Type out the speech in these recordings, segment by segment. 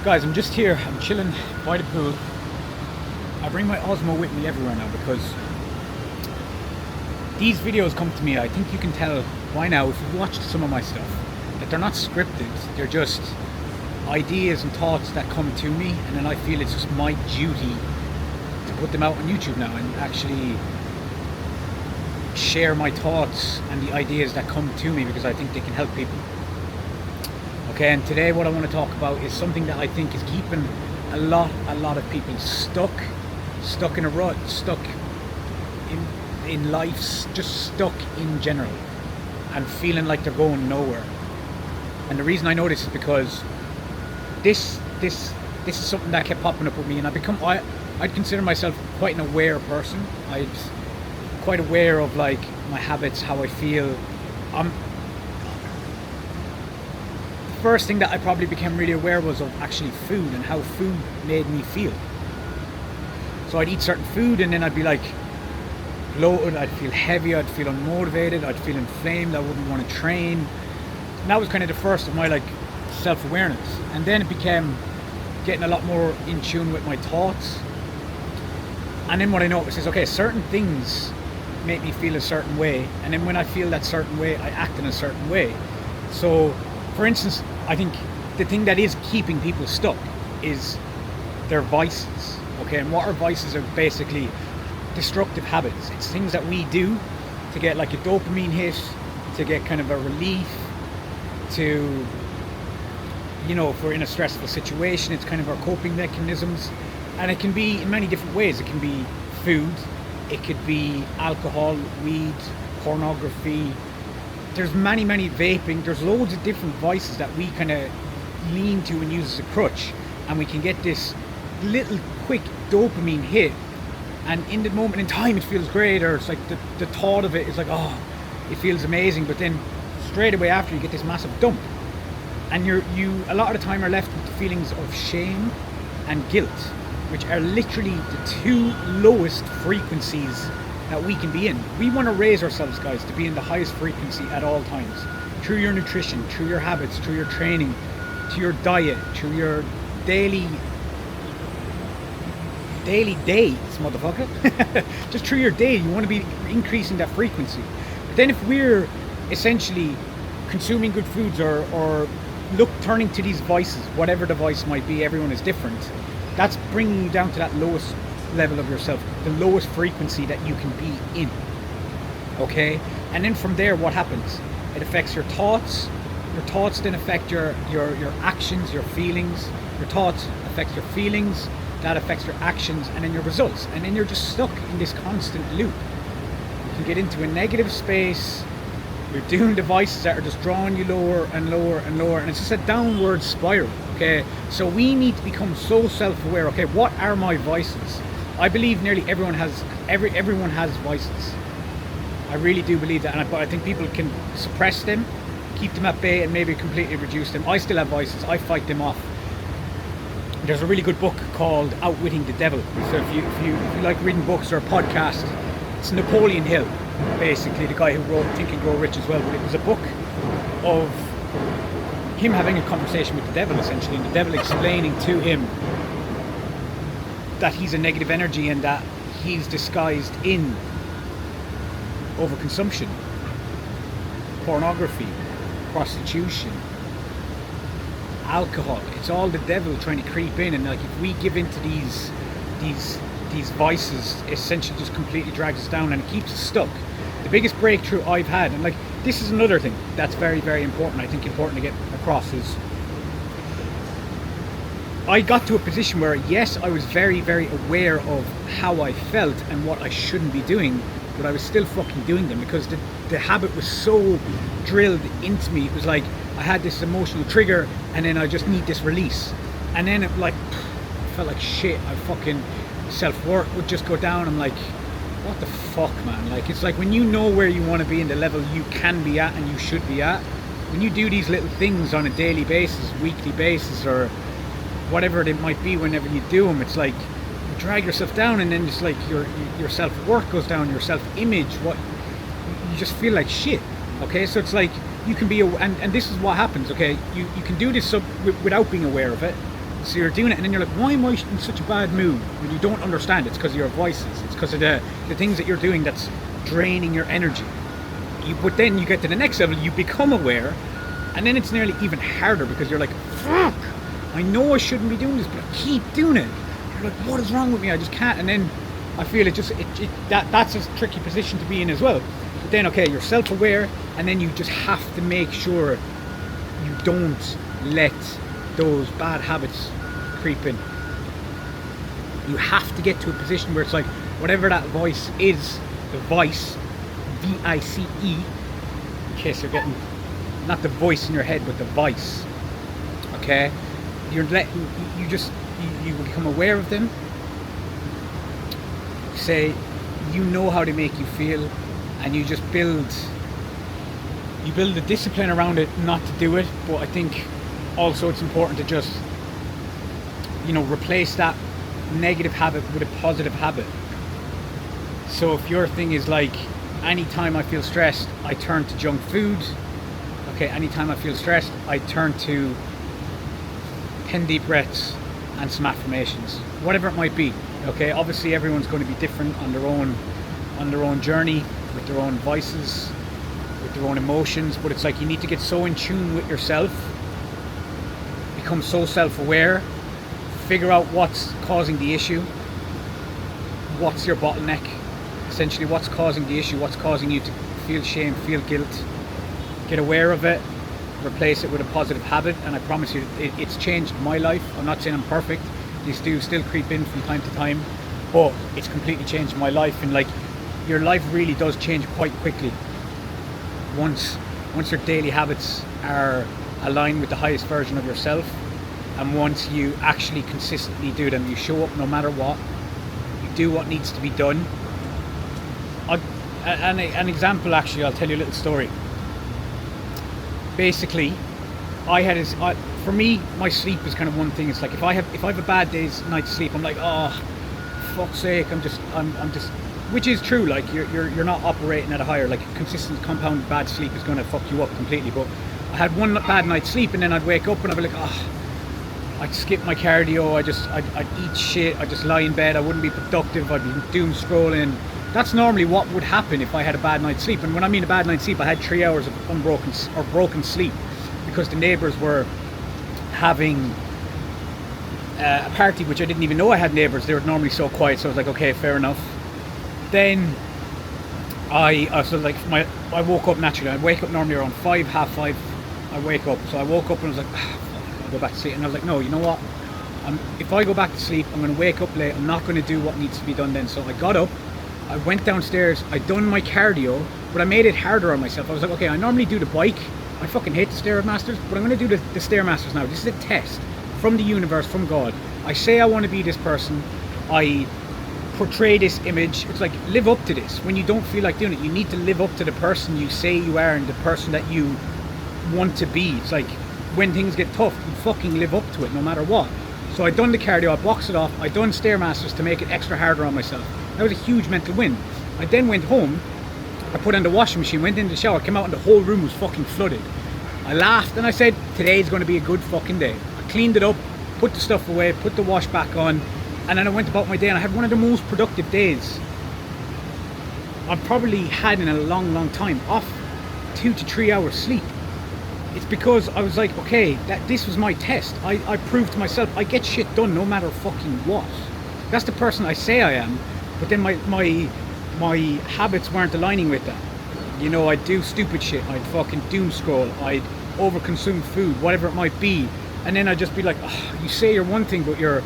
Guys, I'm just here. I'm chilling by the pool. I bring my Osmo with me everywhere now because these videos come to me. I think you can tell by now if you've watched some of my stuff that they're not scripted. They're just ideas and thoughts that come to me, and then I feel it's just my duty to put them out on YouTube now and actually share my thoughts and the ideas that come to me because I think they can help people. Okay, and today what I want to talk about is something that I think is keeping a lot of people stuck in a rut, stuck in life, just stuck in general, and feeling like they're going nowhere. And the reason I know this is because this is something that kept popping up with me, and I'd consider myself quite an aware person. I'd quite aware of like my habits, how I feel. The first thing that I probably became really aware was of actually food and how food made me feel. So I'd eat certain food and then I'd be like bloated, I'd feel heavy, I'd feel unmotivated, I'd feel inflamed, I wouldn't want to train. And that was kind of the first of my like self-awareness. And then it became getting a lot more in tune with my thoughts. And then what I noticed is, okay, certain things make me feel a certain way, and then when I feel that certain way, I act in a certain way. So, for instance, I think the thing that is keeping people stuck is their vices, okay? And what are vices are basically destructive habits. It's things that we do to get like a dopamine hit, to get kind of a relief, to, you know, if we're in a stressful situation, it's kind of our coping mechanisms. And it can be in many different ways. It can be food, it could be alcohol, weed, pornography. There's many vaping. There's loads of different vices that we kind of lean to and use as a crutch, and we can get this little quick dopamine hit, and in the moment in time it feels great, or it's like the thought of it is like, oh, it feels amazing, but then straight away after you get this massive dump, and you a lot of the time are left with the feelings of shame and guilt, which are literally the two lowest frequencies that we can be in. We want to raise ourselves, guys, to be in the highest frequency at all times, through your nutrition, through your habits, through your training, to your diet, through your daily days, motherfucker. Just through your day, you want to be increasing that frequency. But then if we're essentially consuming good foods or turning to these vices, whatever the vice might be, everyone is different, that's bringing you down to that lowest level of yourself, the lowest frequency that you can be in. Okay? And then from there, what happens? It affects your thoughts. Your thoughts then affect your actions, your feelings. Your thoughts affect your feelings. That affects your actions and then your results. And then you're just stuck in this constant loop. You can get into a negative space. You're doing devices that are just drawing you lower and lower and lower, and it's just a downward spiral. Okay, so we need to become so self-aware. Okay, what are my vices? I believe nearly everyone has vices. I really do believe that, but I think people can suppress them, keep them at bay, and maybe completely reduce them. I still have vices. I fight them off. There's a really good book called Outwitting the Devil. So if you like reading books or a podcast, it's Napoleon Hill, basically the guy who wrote Think and Grow Rich as well. But it was a book of him having a conversation with the devil, essentially, and the devil explaining to him that he's a negative energy and that he's disguised in overconsumption, pornography, prostitution, alcohol. It's all the devil trying to creep in, and like if we give into these vices, essentially just completely drags us down and it keeps us stuck. The biggest breakthrough I've had, and like this is another thing that's very important, I think important to get across, is I got to a position where yes, I was very aware of how I felt and what I shouldn't be doing, but I was still fucking doing them because the habit was so drilled into me. It was like I had this emotional trigger and then I just need this release, and then it like I felt like shit. I fucking self-worth would just go down. I'm like, what the fuck, man? Like, it's like when you know where you want to be in the level you can be at and you should be at, when you do these little things on a daily basis, weekly basis, or whatever it might be, whenever you do them, it's like you drag yourself down, and then it's like your self-worth goes down, your self-image, what you just feel like shit. Okay, so it's like you can be and this is what happens. Okay, you can do this without being aware of it, So you're doing it, and then you're like, why am I in such a bad mood? When you don't understand, it's because of your voices. It's because of the things that you're doing that's draining your energy. But then you get to the next level, you become aware, and then it's nearly even harder because you're like, fuck, I know I shouldn't be doing this, but I keep doing it. You're like, what is wrong with me? I just can't. And then I feel that's a tricky position to be in as well. But then, okay, you're self-aware, and then you just have to make sure you don't let those bad habits creep in. You have to get to a position where it's like, whatever that voice is, the vice, VICE, in case you're getting, not the voice in your head, but the vice. Okay? You become aware of them. Say, you know how they make you feel, and you just build the discipline around it not to do it. But I think also it's important to just, replace that negative habit with a positive habit. So if your thing is like, anytime I feel stressed, I turn to junk food. Okay, anytime I feel stressed, I turn to 10 deep breaths and some affirmations, whatever it might be. Okay, obviously everyone's going to be different on their own journey, with their own vices, with their own emotions, but it's like you need to get so in tune with yourself, become so self-aware, figure out what's causing the issue, what's your bottleneck, essentially what's causing the issue, what's causing you to feel shame, feel guilt, get aware of it, replace it with a positive habit. And I promise you, it's changed my life. I'm not saying I'm perfect, these do still creep in from time to time, but it's completely changed my life. And like, your life really does change quite quickly once your daily habits are aligned with the highest version of yourself, and once you actually consistently do them. You show up no matter what, you do what needs to be done. An example, actually, I'll tell you a little story. Basically, for me, my sleep is kind of one thing. It's like if I have a bad night's sleep, I'm like, oh, fuck's sake, I'm just, which is true. Like you're not operating at a higher, like consistent compounded bad sleep is going to fuck you up completely. But I had one bad night's sleep, and then I'd wake up and I'd be like, oh, I'd skip my cardio. I'd eat shit. I'd just lie in bed. I wouldn't be productive. I'd be doom scrolling. That's normally what would happen if I had a bad night's sleep. And when I mean a bad night's sleep, I had 3 hours of broken sleep because the neighbours were having a party, which I didn't even know I had neighbours. They were normally so quiet, so I was like, okay, fair enough. Then I woke up naturally. I wake up normally around 5, half 5. I wake up. So I woke up and I was like, I'll go back to sleep. And I was like, no, you know what? If I go back to sleep, I'm going to wake up late. I'm not going to do what needs to be done then. So I got up. I went downstairs, I done my cardio, but I made it harder on myself. I was like, okay, I normally do the bike. I fucking hate the Stairmasters, but I'm going to do the Stairmasters now. This is a test from the universe, from God. I say I want to be this person. I portray this image. It's like, live up to this. When you don't feel like doing it, you need to live up to the person you say you are and the person that you want to be. It's like, when things get tough, you fucking live up to it no matter what. So I done the cardio, I boxed it off, I done Stairmasters to make it extra harder on myself. That was a huge mental win. I then went home, I put on the washing machine, went in the shower, came out and the whole room was fucking flooded. I laughed and I said, today's going to be a good fucking day. I cleaned it up, put the stuff away, put the wash back on, and then I went about my day and I had one of the most productive days I've probably had in a long, long time, off 2 to 3 hours sleep. It's because I was like, okay, this was my test. I proved to myself I get shit done no matter fucking what. That's the person I say I am. But then my habits weren't aligning with that. I'd do stupid shit. I'd fucking doom scroll. I'd overconsume food, whatever it might be. And then I'd just be like, oh, you say you're one thing, but your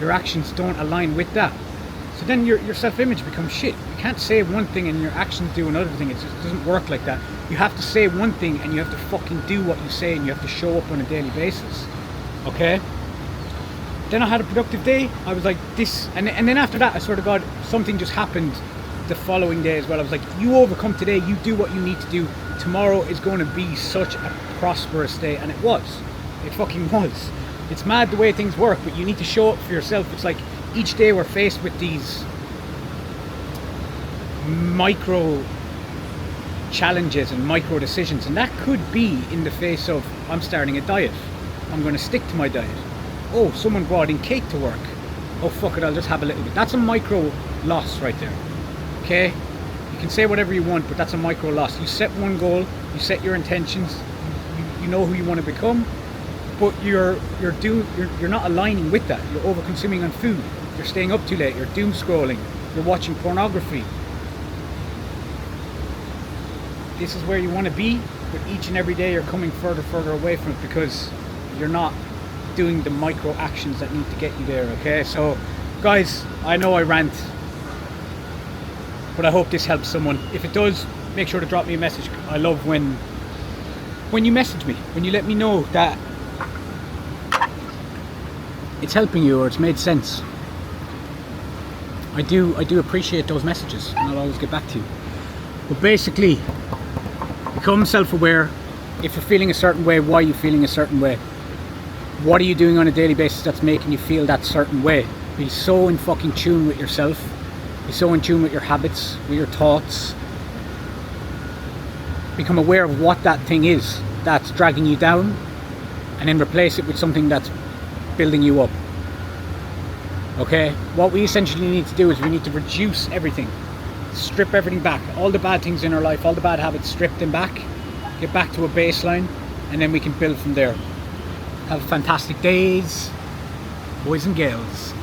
actions don't align with that. So then your self-image becomes shit. You can't say one thing and your actions do another thing. It just doesn't work like that. You have to say one thing and you have to fucking do what you say, and you have to show up on a daily basis. Okay? Then I had a productive day. I was like, this, and then after that, I sort of got, something just happened the following day as well. I was like, you overcome today, you do what you need to do. Tomorrow is going to be such a prosperous day. And it was. It fucking was. It's mad the way things work, but you need to show up for yourself. It's like, each day we're faced with these micro challenges and micro decisions, and that could be in the face of, I'm starting a diet. I'm going to stick to my diet. oh, someone brought in cake to work. Oh fuck it, I'll just have a little bit. That's a micro loss right there. Okay? You can say whatever you want, but that's a micro loss. You set one goal, you set your intentions, you know who you want to become, but you're not aligning with that. You're over consuming on food. You're staying up too late, you're doom scrolling, you're watching pornography. This is where you want to be, but each and every day you're coming further away from it because you're not doing the micro actions that need to get you there. Okay, so guys, I know I rant, but I hope this helps someone. If it does, make sure to drop me a message. I love when you message me, when you let me know that it's helping you or it's made sense. I do appreciate those messages, and I'll always get back to you. But basically, become self-aware. If you're feeling a certain way, why are you feeling a certain way? What are you doing on a daily basis that's making you feel that certain way? Be so in fucking tune with yourself. Be so in tune with your habits, with your thoughts. Become aware of what that thing is that's dragging you down, and then replace it with something that's building you up. Okay? What we essentially need to do is we need to reduce everything. Strip everything back. All the bad things in our life, all the bad habits, strip them back. Get back to a baseline, and then we can build from there. Have fantastic days, boys and girls.